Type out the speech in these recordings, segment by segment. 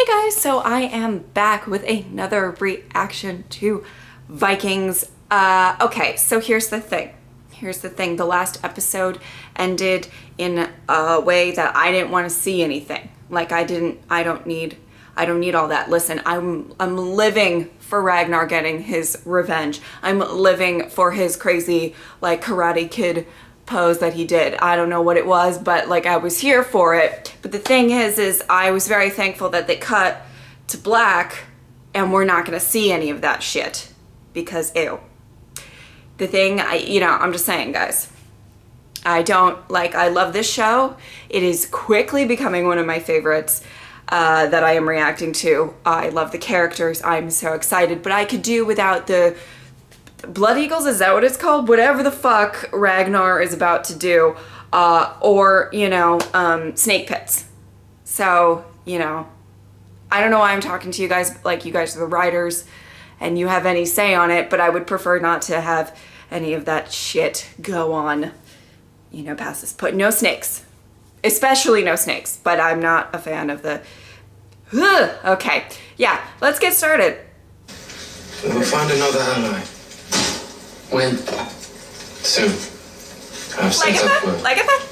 Hey guys, so I am back with another reaction to Vikings. Okay, so here's the thing. The last episode ended in a way that I didn't want to see anything. Like I don't need all that. Listen, I'm living for Ragnar getting his revenge. I'm living for his crazy like Karate Kid pose that he did. I don't know what it was, but like I was here for it. But the thing is I was very thankful that they cut to black and we're not gonna see any of that shit because ew. The thing, I'm just saying, guys, I love this show. It is quickly becoming one of my favorites that I am reacting to. I love the characters. I'm so excited, but I could do without the Blood Eagles, is that what it's called? Whatever the fuck Ragnar is about to do, or, snake pits. So, I don't know why I'm talking to you guys, like you guys are the writers and you have any say on it, but I would prefer not to have any of that shit go on, past this point. No snakes, especially no snakes, but I'm not a fan of the, okay. Yeah, let's get started. We'll find another ally. When? Soon. I've set up work.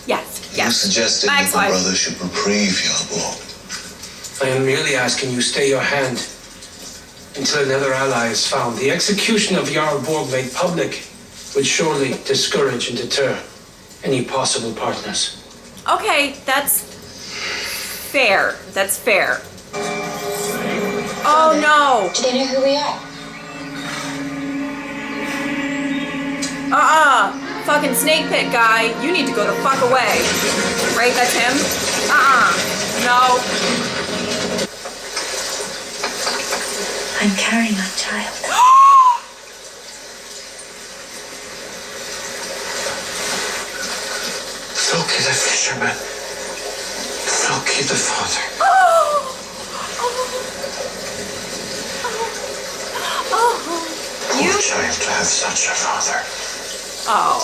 Yes. You suggested that the brother should reprieve Yarbo. I am merely asking you stay your hand until another ally is found. The execution of Jarl Borg made public would surely discourage and deter any possible partners. Okay, that's fair. That's fair. Oh no! Do they know who we are? Fucking snake pit guy, you need to go the fuck away. Right, that's him? No. I'm carrying a child. Floki the fisherman. Floki the father. Poor child to have such a father. Oh.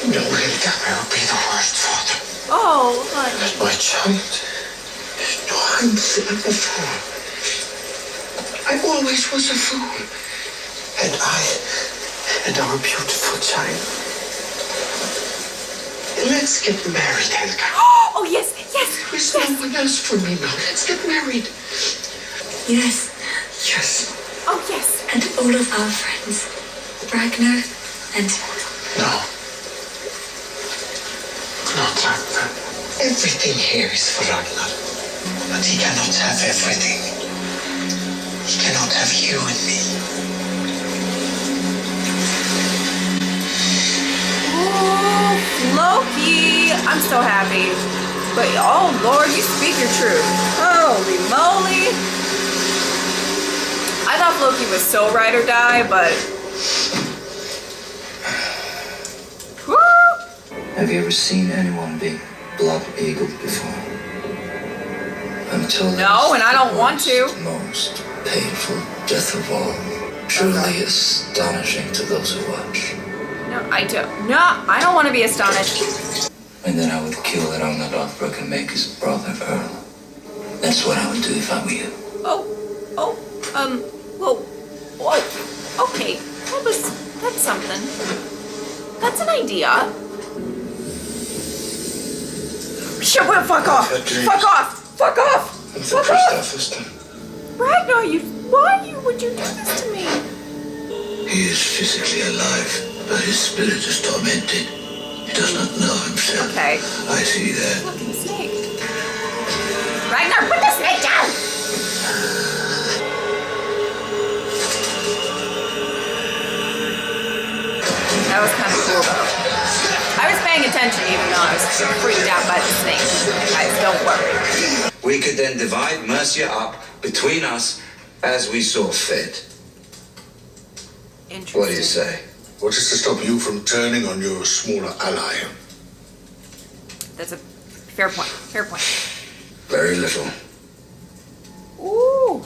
No, Hilda, I will be the worst father. Oh, honey. My child. No, I'm a fool. I always was a fool. And our beautiful child. Let's get married, Helga. Oh, yes. There is no one else for me now. Let's get married. Yes. Yes. Oh, yes. And all of our friends. Ragnar and... No. Not Ragnar. Everything here is for Ragnar. But he cannot have everything. He cannot have you and me. Oh, Floki. I'm so happy. But, oh, Lord, you speak your truth. Holy moly. I thought Floki was so ride or die, but... Woo! Have you ever seen anyone be blood eagled before? I'm told no, and I don't want to. The most painful death of all. Truly astonishing to those who watch. No, I don't want to be astonished. And then I would kill Ragnar Lothbrok and make his brother Earl. That's what I would do if I were you. Whoa. Okay, that's something. That's an idea. Shit, well, fuck off! Ragnar, why would you do this to me? He is physically alive, but his spirit is tormented. He does not know himself. Okay. I see that. Fucking snake. Ragnar, put the snake down! That was kind of cool though. I was paying attention even though I was freaked out by the snake. Guys, don't worry. We could then divide Mercia up between us as we saw fit. Interesting. What do you say? What is to stop you from turning on your smaller ally? That's a fair point. Very little. Ooh.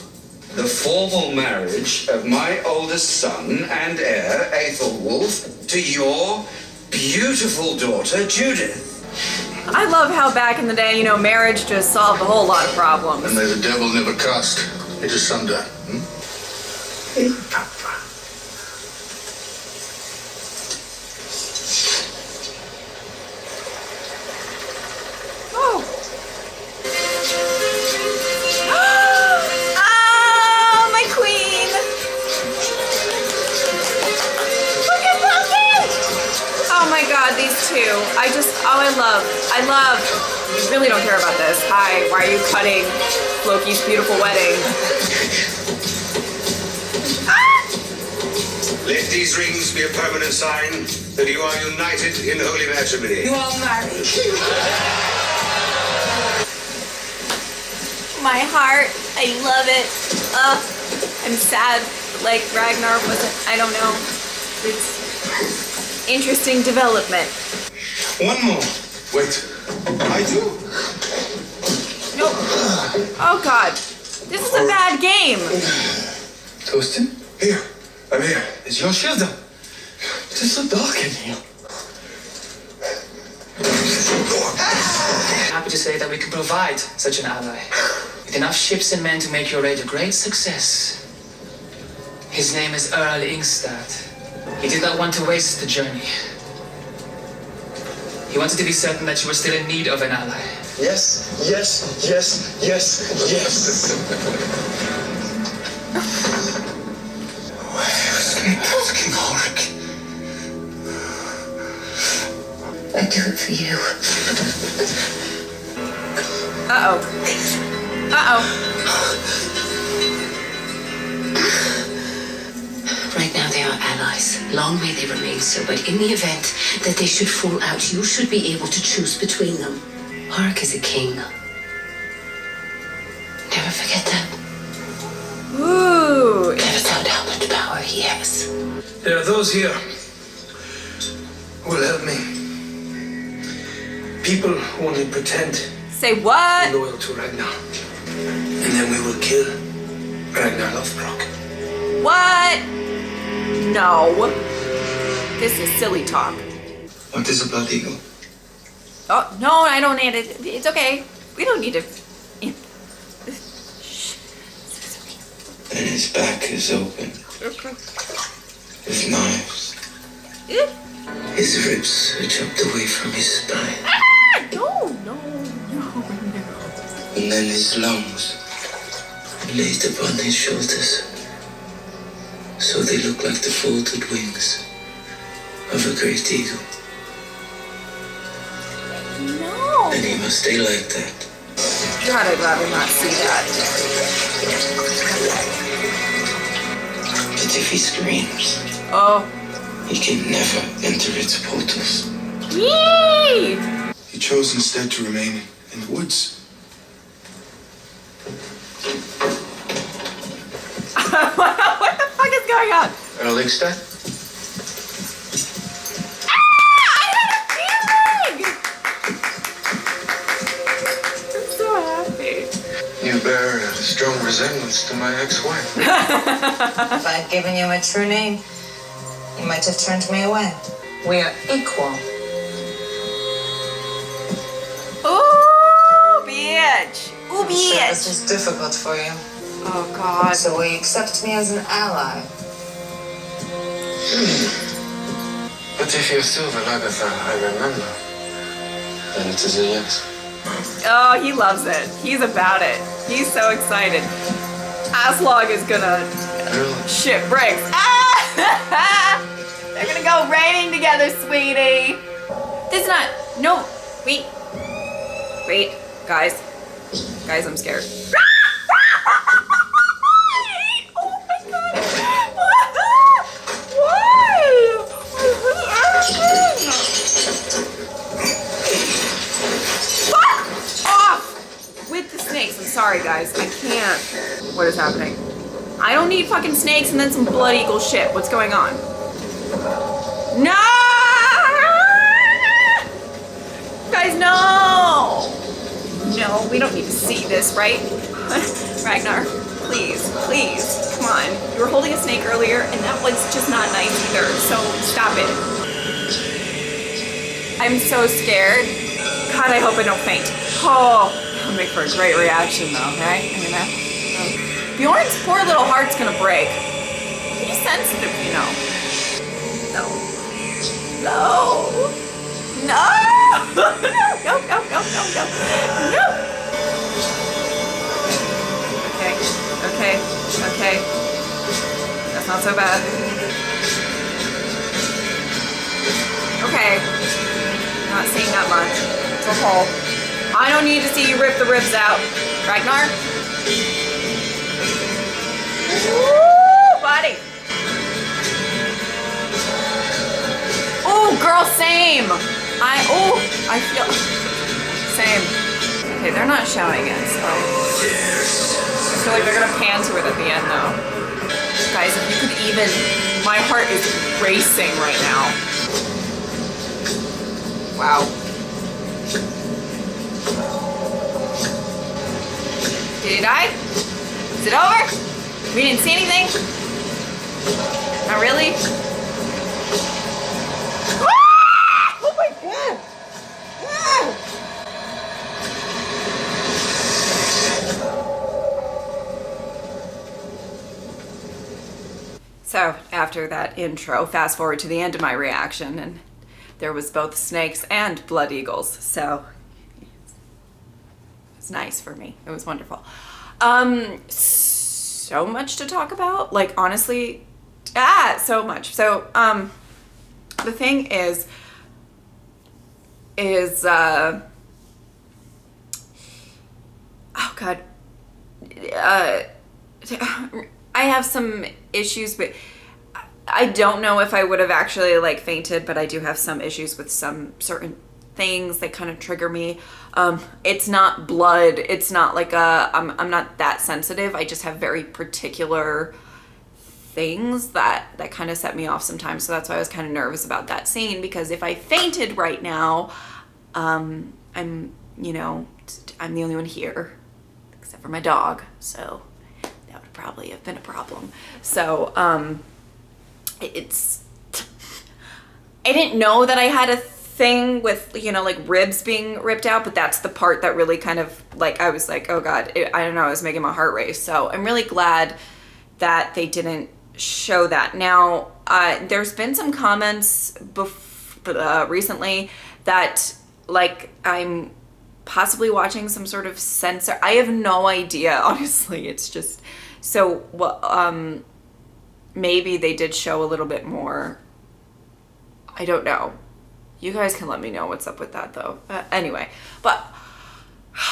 The formal marriage of my oldest son and heir, Aethelwulf, to your beautiful daughter, Judith. I love how back in the day, you know, marriage just solved a whole lot of problems. And may the devil never cast into sunder. Hey, Papa. Oh. Oh, my queen. Look at Floki. Oh my God, these two. I love. You really don't care about this. Hi, why are you cutting Floki's beautiful wedding? Let these rings be a permanent sign that you are united in holy matrimony. You are married. My heart, I love it. I'm sad, like Ragnar wasn't, I don't know. It's interesting development. One more. Wait. I do. Nope. Oh God, this is a bad game. Toastin? Here. I'm here. It's your shield. It is so dark in here. I'm happy to say that we can provide such an ally. With enough ships and men to make your raid a great success. His name is Earl Ingstad. He did not want to waste the journey. He wanted to be certain that you were still in need of an ally. Yes, yes, yes, yes, yes. Where's King Ulrich? I do it for you. Uh-oh. Uh-oh. Right now they are allies. Long may they remain so, but in the event that they should fall out, you should be able to choose between them. Hark is a king. Never forget that. Ooh. Never doubt how much power he has. There are those here who will help me. People who only pretend Say what? loyal to Ragnar. And then we will kill Ragnar Lothbrok. What? No. This is silly talk. What is a blood eagle? Oh, no, I don't need it. It's okay. We don't need to. And his back is open, Okay. with knives. His ribs are chopped away from his spine. No. And then his lungs are laid upon his shoulders, so they look like the folded wings of a great eagle. No. And he must stay like that. God, I'd rather not see that. But if he screams, Oh. he can never enter its portals. Yee! He chose instead to remain in the woods. What the fuck is going on? Earl Ingstad? I had a feeling! I'm so happy. You bear a strong resemblance to my ex-wife. If I'd given you my true name, you might have turned me away. We are equal. Ooh, bitch. Ooh, I'm sure bitch. this is difficult for you. Oh, God. So will you accept me as an ally? But if you're still the Lagatha I remember, then it is a yes. Oh, he loves it. He's about it. He's so excited. Aslog is gonna shit bricks. Ah! They're gonna go raining together, sweetie. This is not. No. Wait. Wait, guys. Guys, I'm scared. Oh my God. Why? Fuck off with the snakes. I'm sorry, guys. I can't. What is happening? I don't need fucking snakes and then some blood eagle shit. What's going on? No! Guys, no! No, we don't need to see this, right? Ragnar, please, please, come on. You were holding a snake earlier, and that was just not nice either, so stop it. I'm so scared. God, I hope I don't faint. Oh, it'll make for a great reaction though, right? You know? Bjorn's poor little heart's gonna break. He's sensitive, you know. No. No. No. No, no, no, no, no, no. No. Okay, okay, okay. That's not so bad. Okay. Not seeing that much. It's a hole. I don't need to see you rip the ribs out. Ragnar? Woo, buddy. Oh, girl, same. I feel same. Okay, they're not showing it, so I feel like they're gonna pan to it at the end though. Guys, if you could even, my heart is racing right now. Wow. Did he die? Is it over? We didn't see anything? Not really? Ah! Oh my god! Ah! So, after that intro, fast forward to the end of my reaction, and there was both snakes and blood eagles, so it was nice for me. It was wonderful. So much to talk about, like honestly, so much. So the thing is oh god, I have some issues, but I don't know if I would have actually like fainted, but I do have some issues with some certain things that kind of trigger me. It's not blood. It's not like I'm not that sensitive. I just have very particular things that kind of set me off sometimes. So that's why I was kind of nervous about that scene, because if I fainted right now, I'm the only one here except for my dog. So that would probably have been a problem. So, I didn't know that I had a thing with, like ribs being ripped out, but that's the part that really kind of like, I was like, oh God, I don't know, it was making my heart race. So I'm really glad that they didn't show that. Now, there's been some comments recently that like I'm possibly watching some sort of censor. I have no idea, honestly. It's just, so, well, maybe they did show a little bit more. I don't know. You guys can let me know what's up with that though. Anyway, but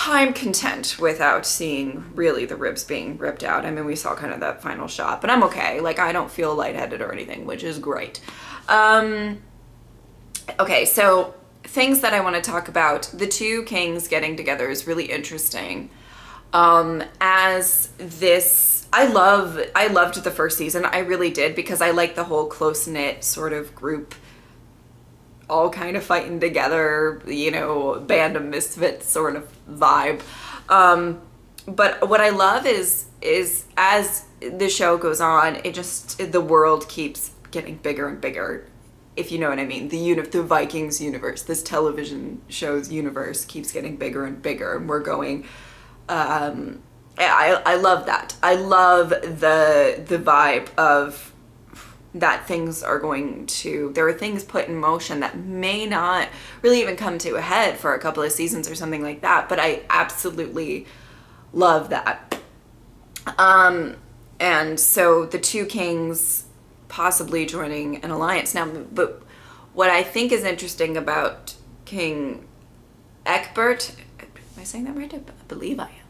I'm content without seeing really the ribs being ripped out. I mean, we saw kind of that final shot, but I'm okay. Like, I don't feel lightheaded or anything, which is great. Okay, so things that I want to talk about. The two kings getting together is really interesting. As this, I loved the first season. I really did, because I like the whole close-knit sort of group, all kind of fighting together, band of misfits sort of vibe. But what I love is as the show goes on, the world keeps getting bigger and bigger, if you know what I mean. The Vikings universe, this television show's universe, keeps getting bigger and bigger, and we're going, I love that. I love the vibe of that there are things put in motion that may not really even come to a head for a couple of seasons or something like that, but I absolutely love that. And so the two kings possibly joining an alliance now, but what I think is interesting about King Egbert, am I saying that right? I believe I am.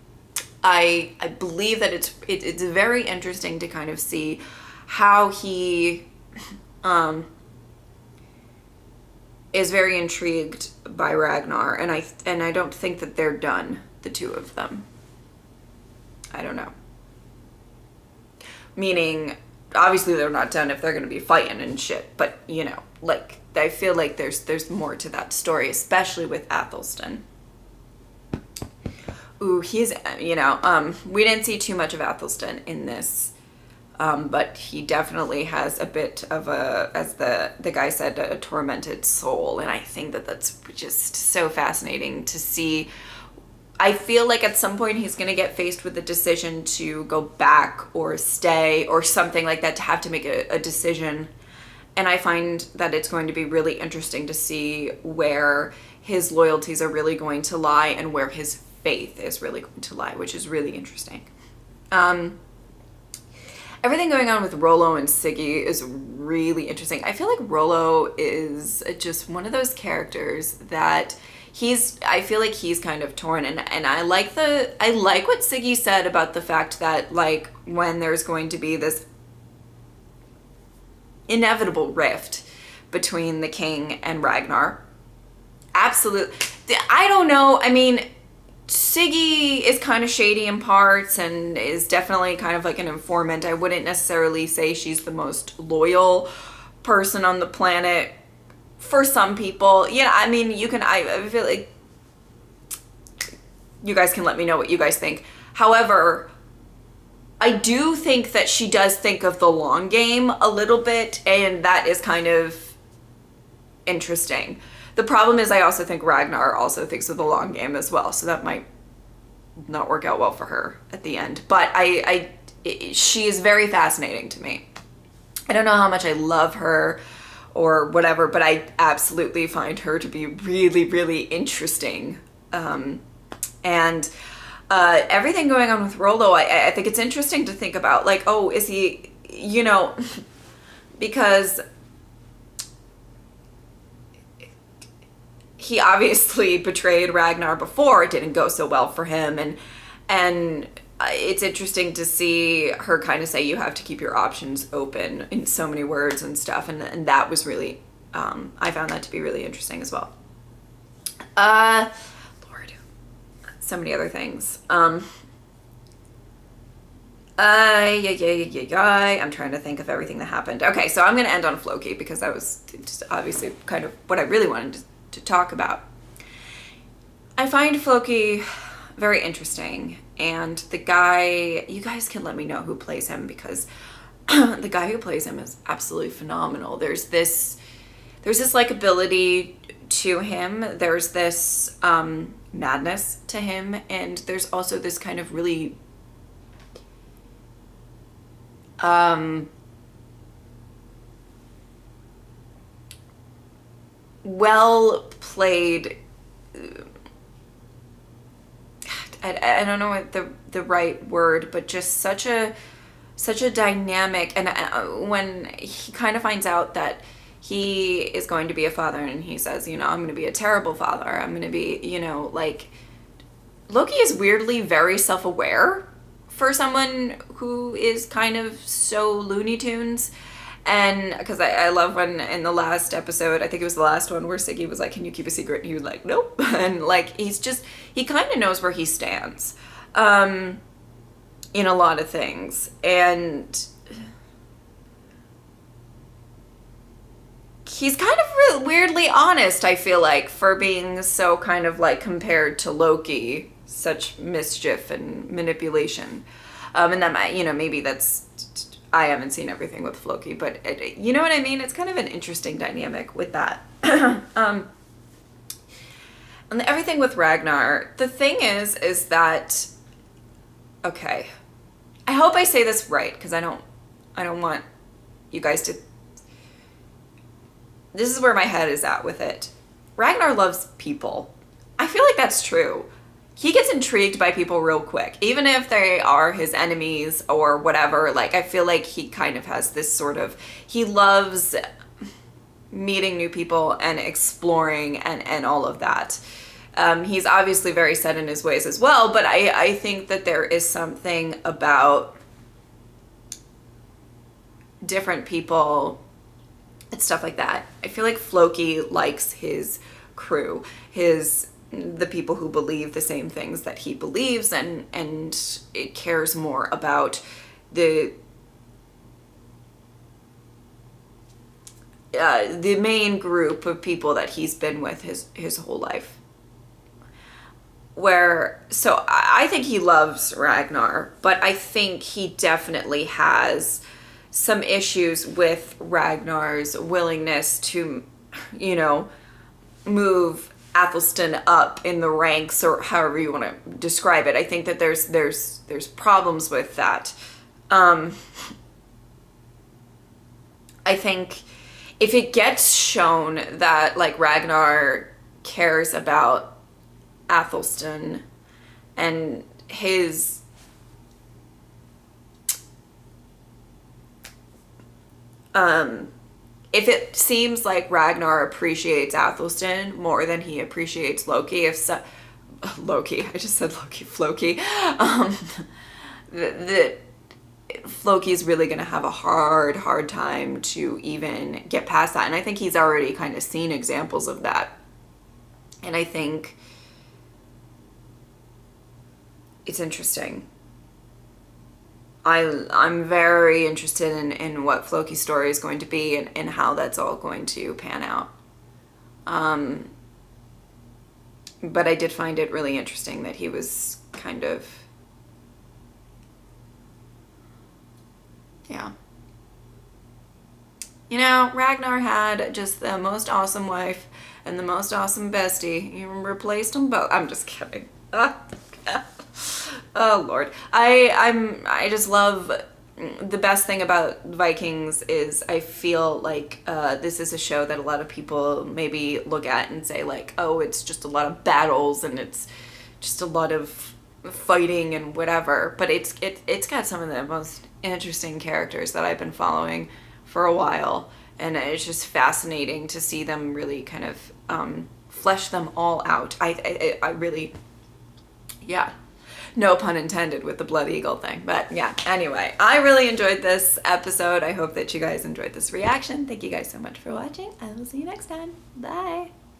I believe that it's very interesting to kind of see how he is very intrigued by Ragnar, and I don't think that they're done, the two of them. I don't know. Meaning, obviously they're not done if they're going to be fighting and shit, but like I feel like there's more to that story, especially with Athelstan. Ooh, he's we didn't see too much of Athelstan in this But he definitely has a bit of a, as the guy said, a tormented soul. And I think that that's just so fascinating to see. I feel like at some point he's going to get faced with the decision to go back or stay or something like that, to have to make a decision. And I find that it's going to be really interesting to see where his loyalties are really going to lie and where his faith is really going to lie, which is really interesting. Everything going on with Rollo and Siggy is really interesting. I feel like Rollo is just one of those characters that I feel like he's kind of torn, and I like what Siggy said about the fact that, like, when there's going to be this inevitable rift between the king and Ragnar. Absolutely. I don't know. I mean, Siggy is kind of shady in parts and is definitely kind of like an informant. I wouldn't necessarily say she's the most loyal person on the planet for some people. Yeah, I mean, I feel like you guys can let me know what you guys think. However, I do think that she does think of the long game a little bit, and that is kind of interesting. The problem is I also think Ragnar also thinks of the long game as well, so that might not work out well for her at the end. But she is very fascinating to me. I don't know how much I love her or whatever, but I absolutely find her to be really, really interesting. And everything going on with Rollo, I think it's interesting to think about, like, oh, is he, because he obviously betrayed Ragnar before. It didn't go so well for him, and it's interesting to see her kind of say you have to keep your options open in so many words and stuff, and that was really I found that to be really interesting as well. Lord, so many other things. I'm trying to think of everything that happened. Okay, so I'm gonna end on Floki because that was just obviously kind of what I really wanted to talk about. I find Floki very interesting, and the guy, you guys can let me know who plays him, because the guy who plays him is absolutely phenomenal. There's this likability to him, there's this madness to him, and there's also this kind of really well played, I don't know what the right word, but just such a dynamic, and when he kind of finds out that he is going to be a father, and he says, I'm going to be a terrible father, I'm going to be, like, Loki is weirdly very self-aware for someone who is kind of so Looney Tunes. And because I love when in the last episode, I think it was the last one, where Siggy was like, can you keep a secret? And he was like, nope. And like, he kind of knows where he stands in a lot of things. And he's kind of weirdly honest, I feel like, for being so kind of like compared to Loki, such mischief and manipulation. And then, maybe that's, I haven't seen everything with Floki, but you know what I mean? It's kind of an interesting dynamic with that. And everything with Ragnar, the thing is that, okay, I hope I say this right, because I don't want you guys to, this is where my head is at with it. Ragnar loves people. I feel like that's true. He gets intrigued by people real quick, even if they are his enemies or whatever. Like, I feel like he kind of has this sort of, he loves meeting new people and exploring and all of that. He's obviously very set in his ways as well, but I think that there is something about different people and stuff like that. I feel like Floki likes his crew, the people who believe the same things that he believes, and it cares more about the main group of people that he's been with his whole life. So I think he loves Ragnar, but I think he definitely has some issues with Ragnar's willingness to, you know, move Athelstan up in the ranks, or however you want to describe it. I think that there's problems with that. I think if it gets shown that like Ragnar cares about Athelstan and his if it seems like Ragnar appreciates Athelstan more than he appreciates Loki, Loki, I just said Loki, Floki, that Floki's really going to have a hard time to even get past that. And I think he's already kind of seen examples of that. And I think it's interesting. I'm very interested in what Floki's story is going to be and how that's all going to pan out. But I did find it really interesting that he was kind of, yeah. You know, Ragnar had just the most awesome wife and the most awesome bestie. You replaced them both. I'm just kidding. Oh Lord. I just love, the best thing about Vikings is I feel like this is a show that a lot of people maybe look at and say like, oh, it's just a lot of battles and it's just a lot of fighting and whatever. But it's got some of the most interesting characters that I've been following for a while, and it's just fascinating to see them really kind of flesh them all out. I really, yeah. No pun intended with the Blood Eagle thing. But yeah, anyway, I really enjoyed this episode. I hope that you guys enjoyed this reaction. Thank you guys so much for watching. I will see you next time. Bye.